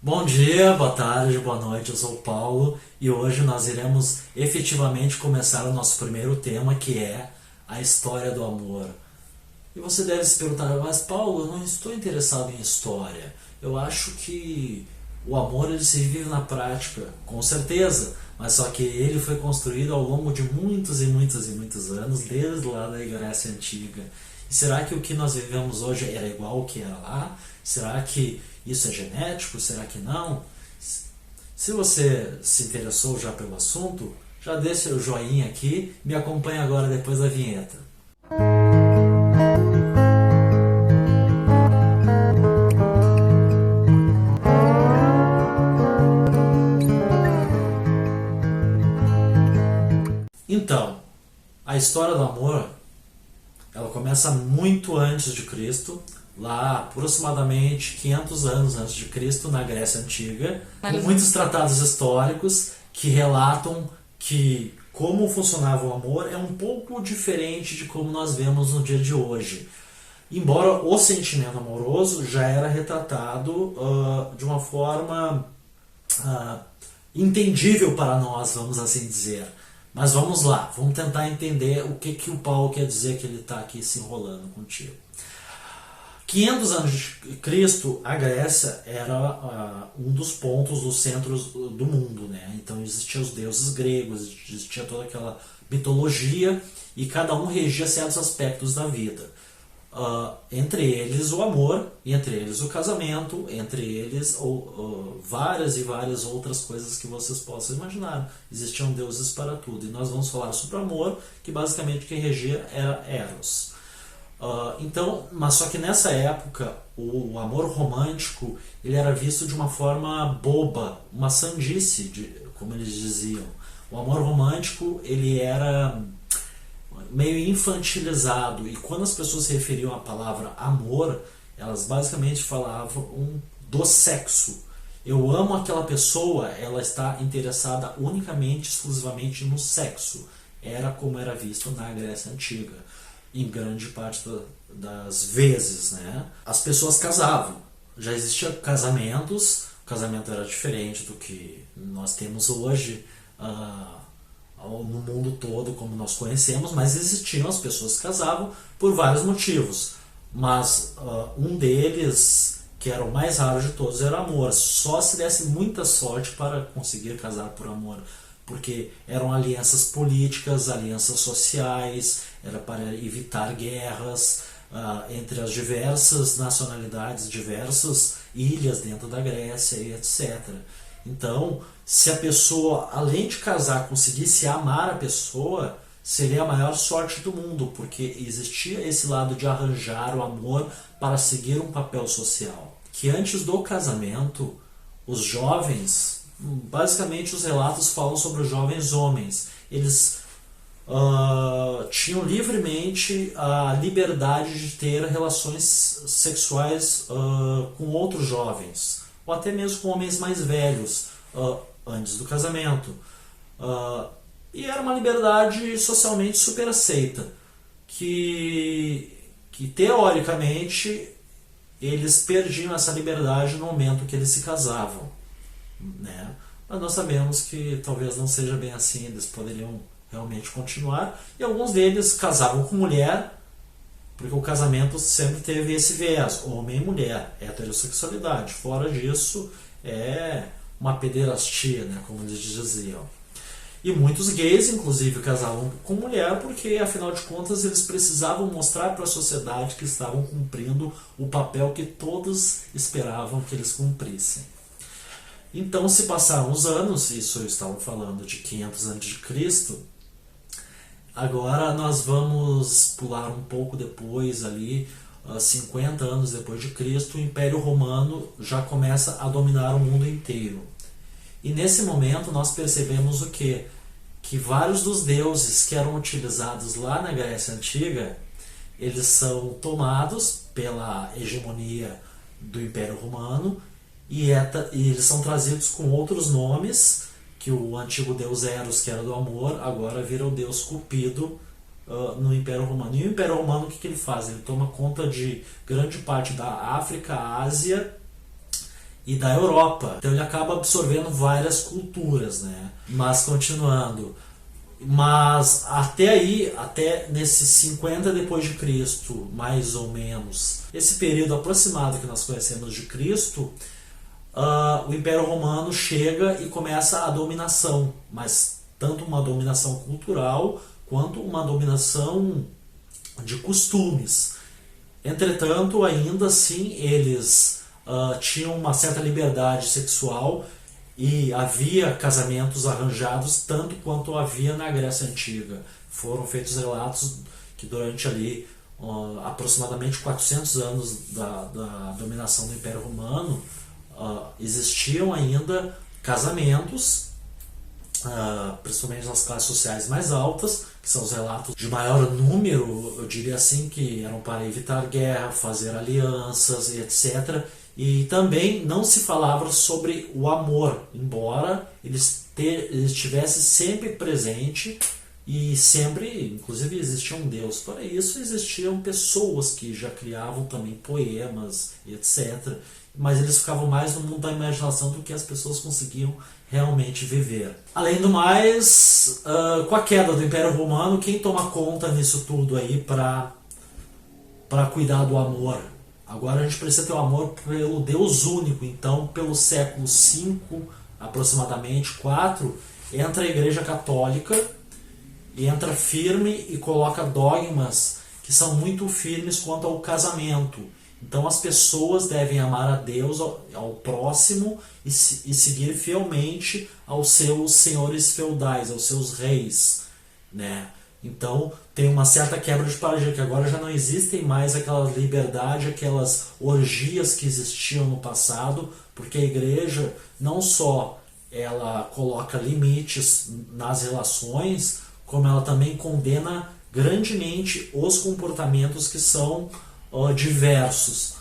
Bom dia, boa tarde, boa noite, eu sou o Paulo e hoje nós iremos efetivamente começar o nosso primeiro tema, que é a história do amor. E você deve se perguntar, mas Paulo, eu não estou interessado em história. Eu acho que o amor ele se vive na prática, com certeza, mas só que ele foi construído ao longo de muitos e muitos e muitos anos, desde lá da Grécia Antiga. E será que o que nós vivemos hoje era igual ao que era lá? Será que isso é genético? Será que não? Se você se interessou já pelo assunto, já deixa o joinha aqui, me acompanha agora depois da vinheta. Então, a história do amor, ela começa muito antes de Cristo, lá aproximadamente 500 anos antes de Cristo, na Grécia Antiga, com muitos tratados históricos que relatam que como funcionava o amor é um pouco diferente de como nós vemos no dia de hoje. Embora o sentimento amoroso já era retratado de uma forma ah, entendível para nós, vamos assim dizer. Mas vamos lá, vamos tentar entender o que o Paulo quer dizer que ele está aqui se enrolando contigo. 500 anos de Cristo, a Grécia era um dos pontos, dos centros do mundo, né? Então existiam os deuses gregos, existia toda aquela mitologia e cada um regia certos aspectos da vida. Entre eles o amor, entre eles o casamento, entre eles várias e várias outras coisas que vocês possam imaginar. Existiam deuses para tudo. E nós vamos falar sobre o amor, que basicamente quem regia era Eros. Então, mas só que nessa época o amor romântico ele era visto de uma forma boba, uma sandice, como eles diziam. O amor romântico ele era meio infantilizado e quando as pessoas se referiam à palavra amor, elas basicamente falavam do sexo. Eu amo aquela pessoa, ela está interessada unicamente, exclusivamente no sexo. Era como era visto na Grécia Antiga, em grande parte das vezes, né? As pessoas casavam. Já existiam casamentos, o casamento era diferente do que nós temos hoje no mundo todo, como nós conhecemos, mas existiam, as pessoas que casavam por vários motivos. Mas um deles, que era o mais raro de todos, era amor. Só se desse muita sorte para conseguir casar por amor, porque eram alianças políticas, alianças sociais, era para evitar guerras entre as diversas nacionalidades, diversas ilhas dentro da Grécia e etc. Então, se a pessoa, além de casar, conseguisse amar a pessoa, seria a maior sorte do mundo, porque existia esse lado de arranjar o amor para seguir um papel social. Que antes do casamento, os jovens, basicamente os relatos falam sobre os jovens homens, eles tinham livremente a liberdade de ter relações sexuais com outros jovens, ou até mesmo com homens mais velhos, antes do casamento. E era uma liberdade socialmente super aceita, que teoricamente eles perdiam essa liberdade no momento que eles se casavam, né? Mas nós sabemos que talvez não seja bem assim, eles poderiam realmente continuar, e alguns deles casavam com mulher, porque o casamento sempre teve esse viés, homem e mulher, heterossexualidade. Fora disso, é uma pederastia, né, como eles diziam. E muitos gays, inclusive, casavam com mulher, porque, afinal de contas, eles precisavam mostrar para a sociedade que estavam cumprindo o papel que todos esperavam que eles cumprissem. Então, se passaram os anos, isso eu estava falando de 500 anos de Cristo, agora nós vamos pular um pouco depois ali, 50 anos depois de Cristo, o Império Romano já começa a dominar o mundo inteiro. E nesse momento nós percebemos o quê? Que vários dos deuses que eram utilizados lá na Grécia Antiga, eles são tomados pela hegemonia do Império Romano e eles são trazidos com outros nomes, que o antigo deus Eros, que era do amor, agora vira o deus Cupido no Império Romano. E o Império Romano, o que ele faz? Ele toma conta de grande parte da África, Ásia e da Europa. Então ele acaba absorvendo várias culturas, né? Mas continuando, mas até aí, até nesses 50 depois de Cristo, mais ou menos, esse período aproximado que nós conhecemos de Cristo, o Império Romano chega e começa a dominação, mas tanto uma dominação cultural quanto uma dominação de costumes. Entretanto, ainda assim, eles tinham uma certa liberdade sexual e havia casamentos arranjados tanto quanto havia na Grécia Antiga. Foram feitos relatos que durante ali aproximadamente 400 anos da dominação do Império Romano existiam ainda casamentos, principalmente nas classes sociais mais altas, que são os relatos de maior número, eu diria assim, que eram para evitar guerra, fazer alianças e etc. E também não se falava sobre o amor, embora ele estivesse sempre presente e sempre, inclusive, existia um Deus. Para isso existiam pessoas que já criavam também poemas e etc. Mas eles ficavam mais no mundo da imaginação do que as pessoas conseguiam realmente viver. Além do mais, com a queda do Império Romano, quem toma conta nisso tudo aí para cuidar do amor? Agora a gente precisa ter o amor pelo Deus único. Então, pelo século V, aproximadamente 4, entra a Igreja Católica, entra firme e coloca dogmas que são muito firmes quanto ao casamento. Então as pessoas devem amar a Deus, ao próximo e seguir fielmente aos seus senhores feudais, aos seus reis, né? Então tem uma certa quebra de paradigma, que agora já não existem mais aquela liberdade, aquelas orgias que existiam no passado, porque a igreja não só ela coloca limites nas relações, como ela também condena grandemente os comportamentos que são diversos.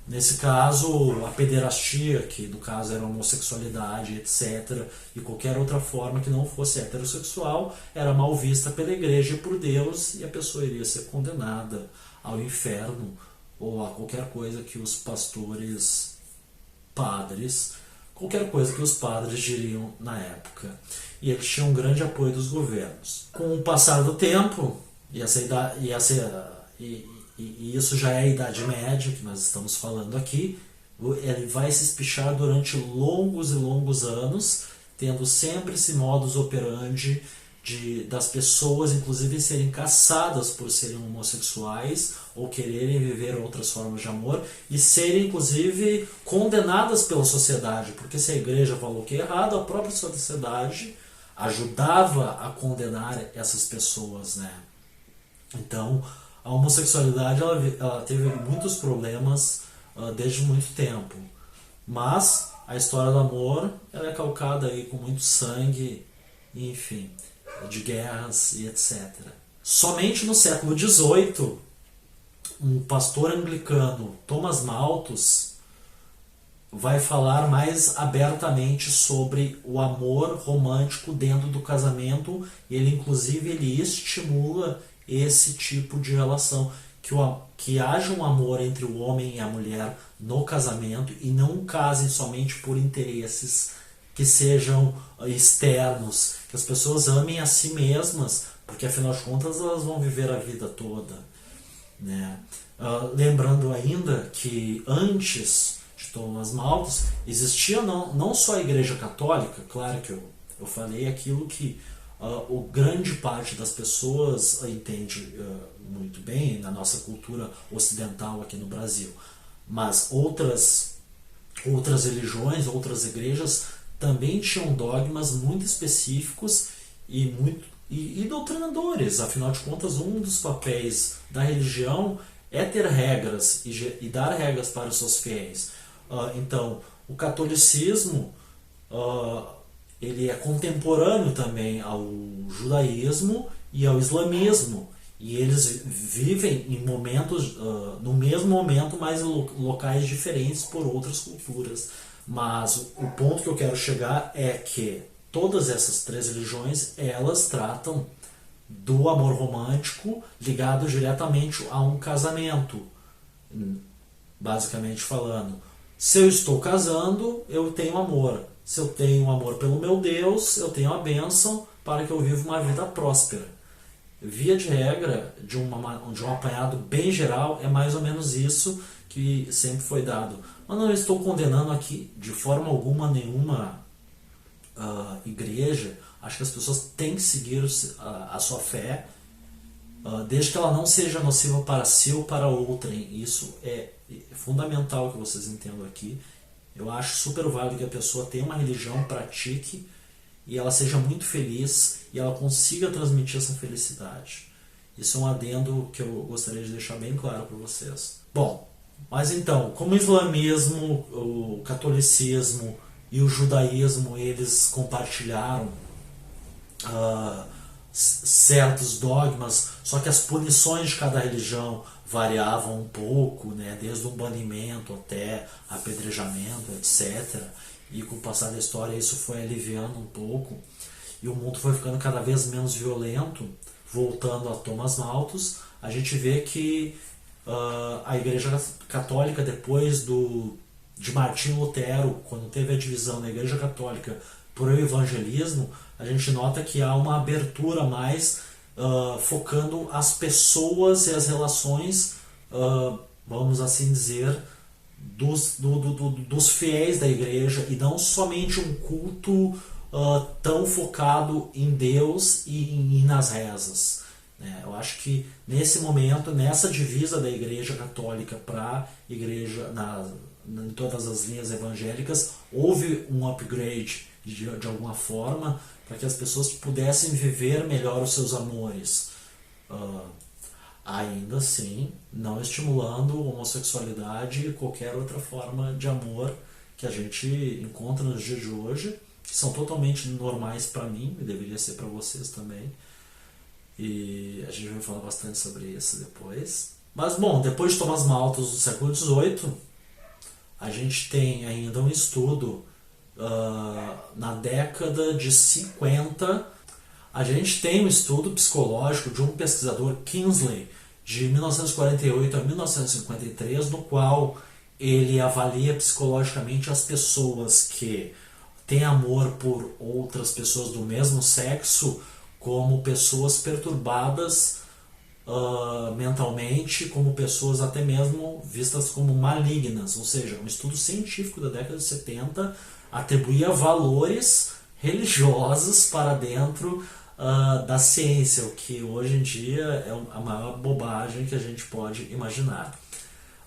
Nesse caso, a pederastia, que no caso era a homossexualidade, etc., e qualquer outra forma que não fosse heterossexual, era mal vista pela igreja e por Deus, e a pessoa iria ser condenada ao inferno ou a qualquer coisa que os qualquer coisa que os padres diriam na época. E eles tinham um grande apoio dos governos. Com o passar do tempo, e isso já é a Idade Média que nós estamos falando aqui, ele vai se espichar durante longos e longos anos, tendo sempre esse modus operandi das pessoas, inclusive, serem caçadas por serem homossexuais ou quererem viver outras formas de amor e serem, inclusive, condenadas pela sociedade, porque se a igreja falou que é errado, a própria sociedade ajudava a condenar essas pessoas, né? Então, a homossexualidade ela teve muitos problemas desde muito tempo, mas a história do amor ela é calcada aí com muito sangue, enfim, de guerras e etc. Somente no século XVIII, um pastor anglicano, Thomas Malthus, vai falar mais abertamente sobre o amor romântico dentro do casamento, e ele inclusive ele estimula esse tipo de relação, que haja um amor entre o homem e a mulher no casamento e não casem somente por interesses que sejam externos, que as pessoas amem a si mesmas, porque afinal de contas elas vão viver a vida toda, né? Lembrando ainda que antes de Thomas Malthus existia não só a Igreja Católica, claro que eu falei aquilo que o grande parte das pessoas entende muito bem na nossa cultura ocidental aqui no Brasil, mas outras religiões, outras igrejas também tinham dogmas muito específicos e doutrinadores. Afinal de contas, um dos papéis da religião é ter regras e dar regras para os seus fiéis. Então, o catolicismo ele é contemporâneo também ao judaísmo e ao islamismo, e eles vivem em momentos no mesmo momento, mas em locais diferentes por outras culturas. Mas o ponto que eu quero chegar é que todas essas três religiões elas tratam do amor romântico ligado diretamente a um casamento, basicamente falando. Se eu estou casando, eu tenho amor. Se eu tenho amor pelo meu Deus, eu tenho a bênção para que eu viva uma vida próspera. Via de regra, de um apanhado bem geral, é mais ou menos isso que sempre foi dado. Mas não estou condenando aqui de forma alguma nenhuma igreja. Acho que as pessoas têm que seguir a sua fé, desde que ela não seja nociva para si ou para outrem. Isso é fundamental que vocês entendam aqui. Eu acho super válido que a pessoa tenha uma religião, pratique, e ela seja muito feliz e ela consiga transmitir essa felicidade. Isso é um adendo que eu gostaria de deixar bem claro para vocês. Bom, mas então, como o islamismo, o catolicismo e o judaísmo, eles compartilharam certos dogmas, só que as punições de cada religião variavam um pouco, né, desde um banimento até apedrejamento, etc. E com o passar da história isso foi aliviando um pouco e o mundo foi ficando cada vez menos violento. Voltando a Thomas Malthus, a gente vê que a Igreja Católica, depois de Martinho Lutero, quando teve a divisão da Igreja Católica por o evangelismo, a gente nota que há uma abertura mais focando as pessoas e as relações, vamos assim dizer, dos fiéis da igreja, e não somente um culto tão focado em Deus e nas rezas. Eu acho que nesse momento, nessa divisa da Igreja Católica para a Igreja, em todas as linhas evangélicas, houve um upgrade de alguma forma para que as pessoas pudessem viver melhor os seus amores. Ainda assim, não estimulando homossexualidade e qualquer outra forma de amor que a gente encontra nos dias de hoje, que são totalmente normais para mim e deveria ser para vocês também. E a gente vai falar bastante sobre isso depois. Mas, bom, depois de Thomas Malthus do século XVIII, a gente tem ainda um estudo na década de 50. A gente tem um estudo psicológico de um pesquisador, Kingsley, de 1948 a 1953, no qual ele avalia psicologicamente as pessoas que têm amor por outras pessoas do mesmo sexo como pessoas perturbadas mentalmente, como pessoas até mesmo vistas como malignas. Ou seja, um estudo científico da década de 70 atribuía valores religiosos para dentro da ciência, o que hoje em dia é a maior bobagem que a gente pode imaginar.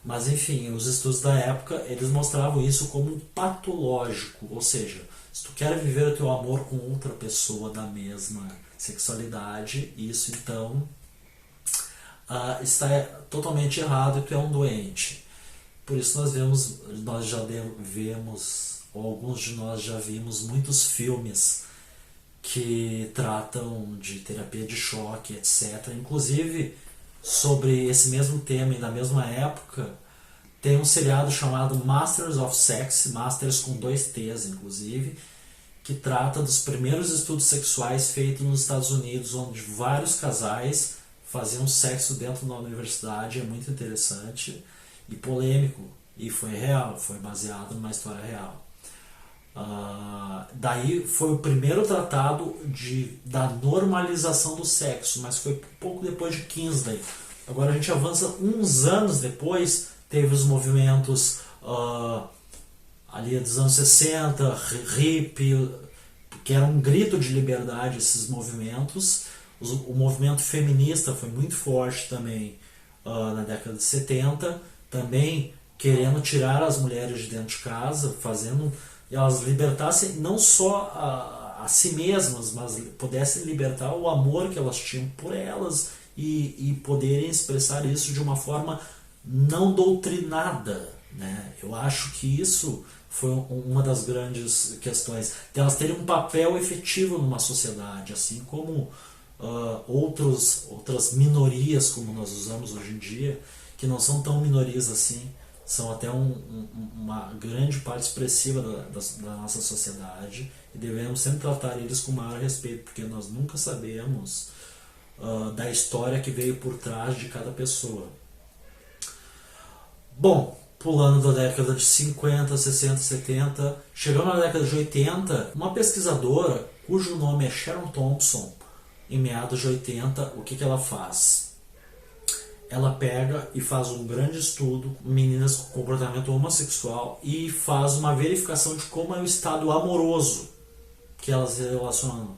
Mas enfim, os estudos da época, eles mostravam isso como patológico, ou seja, se tu quer viver o teu amor com outra pessoa da mesma sexualidade, isso então está totalmente errado e tu é um doente. Por isso nós já vemos, ou alguns de nós já vimos muitos filmes que tratam de terapia de choque, etc. Inclusive, sobre esse mesmo tema e na mesma época, tem um seriado chamado Masters of Sex, Masters com 2 T's inclusive, que trata dos primeiros estudos sexuais feitos nos Estados Unidos, onde vários casais faziam sexo dentro da universidade. É muito interessante e polêmico, e foi real, foi baseado numa história real. Daí foi o primeiro tratado da normalização do sexo, mas foi pouco depois de Kingsley. Agora a gente avança uns anos depois, teve os movimentos ali dos anos 60, hippie, que era um grito de liberdade esses movimentos. O movimento feminista foi muito forte também na década de 70, também querendo tirar as mulheres de dentro de casa, fazendo elas libertassem não só a si mesmas, mas pudessem libertar o amor que elas tinham por elas e poderem expressar isso de uma forma não doutrinada, né? Eu acho que isso foi uma das grandes questões, de elas terem um papel efetivo numa sociedade, assim como outras minorias, como nós usamos hoje em dia, que não são tão minorias assim, são até uma grande parte expressiva da nossa sociedade, e devemos sempre tratar eles com maior respeito, porque nós nunca sabemos da história que veio por trás de cada pessoa. Bom, pulando da década de 50, 60, 70, chegando na década de 80, uma pesquisadora cujo nome é Sharon Thompson, em meados de 80, o que ela faz? Ela pega e faz um grande estudo com meninas com comportamento homossexual e faz uma verificação de como é o estado amoroso que elas se relacionam.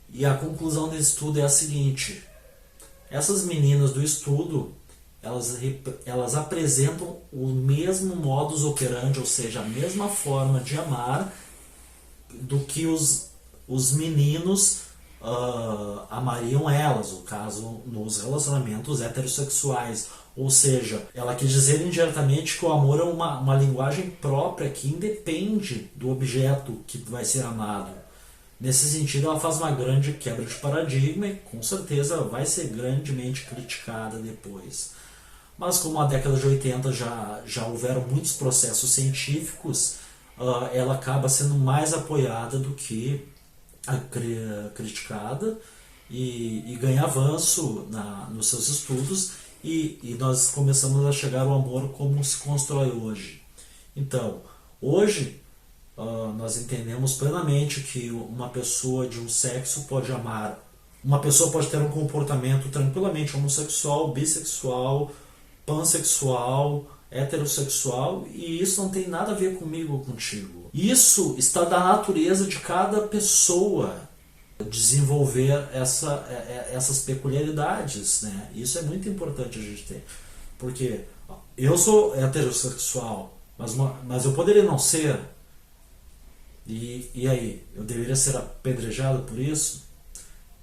E a conclusão desse estudo é a seguinte: essas meninas do estudo, elas apresentam o mesmo modus operandi, ou seja, a mesma forma de amar do que os meninos amariam elas, o caso nos relacionamentos heterossexuais. Ou seja, ela quis dizer indiretamente que o amor é uma linguagem própria que independe do objeto que vai ser amado. Nesse sentido, ela faz uma grande quebra de paradigma e com certeza vai ser grandemente criticada depois. Mas como a década de 80 já houveram muitos processos científicos, ela acaba sendo mais apoiada do que criticada e ganha avanço nos seus estudos e nós começamos a chegar ao amor como se constrói hoje. Então, hoje nós entendemos plenamente que uma pessoa de um sexo pode amar, uma pessoa pode ter um comportamento tranquilamente homossexual, bissexual, pansexual, heterossexual, e isso não tem nada a ver comigo ou contigo. Isso está da natureza de cada pessoa desenvolver essas peculiaridades, né? Isso é muito importante a gente ter, porque eu sou heterossexual, mas eu poderia não ser, e aí? Eu deveria ser apedrejado por isso?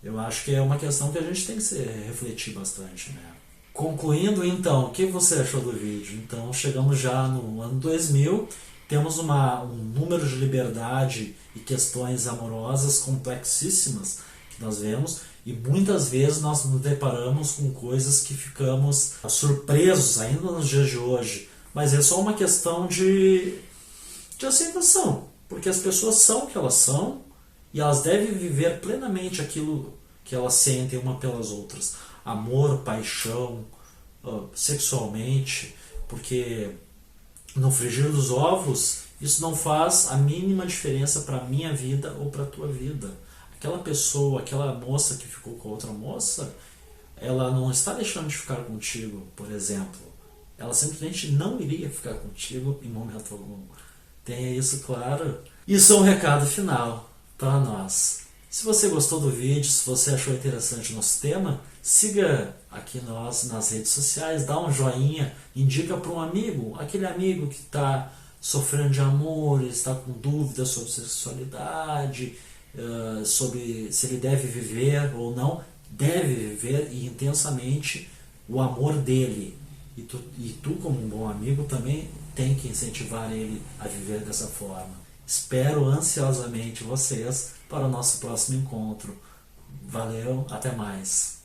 Eu acho que é uma questão que a gente tem que refletir bastante, né? Concluindo, então, o que você achou do vídeo? Então, chegamos já no ano 2000, temos um número de liberdade e questões amorosas complexíssimas que nós vemos, e muitas vezes nós nos deparamos com coisas que ficamos surpresos ainda nos dias de hoje, mas é só uma questão de aceitação, porque as pessoas são o que elas são e elas devem viver plenamente aquilo que elas sentem uma pelas outras. Amor, paixão, sexualmente, porque no frigir dos ovos isso não faz a mínima diferença para a minha vida ou para a tua vida. Aquela pessoa, aquela moça que ficou com a outra moça, ela não está deixando de ficar contigo, por exemplo. Ela simplesmente não iria ficar contigo em momento algum. Tenha isso claro. Isso é um recado final para nós. Se você gostou do vídeo, se você achou interessante o nosso tema, siga aqui nós nas redes sociais, dá um joinha, indica para um amigo, aquele amigo que está sofrendo de amor, está com dúvidas sobre sexualidade, sobre se ele deve viver ou não. Deve viver e intensamente o amor dele. E tu, como um bom amigo, também tem que incentivar ele a viver dessa forma. Espero ansiosamente vocês para o nosso próximo encontro. Valeu, até mais.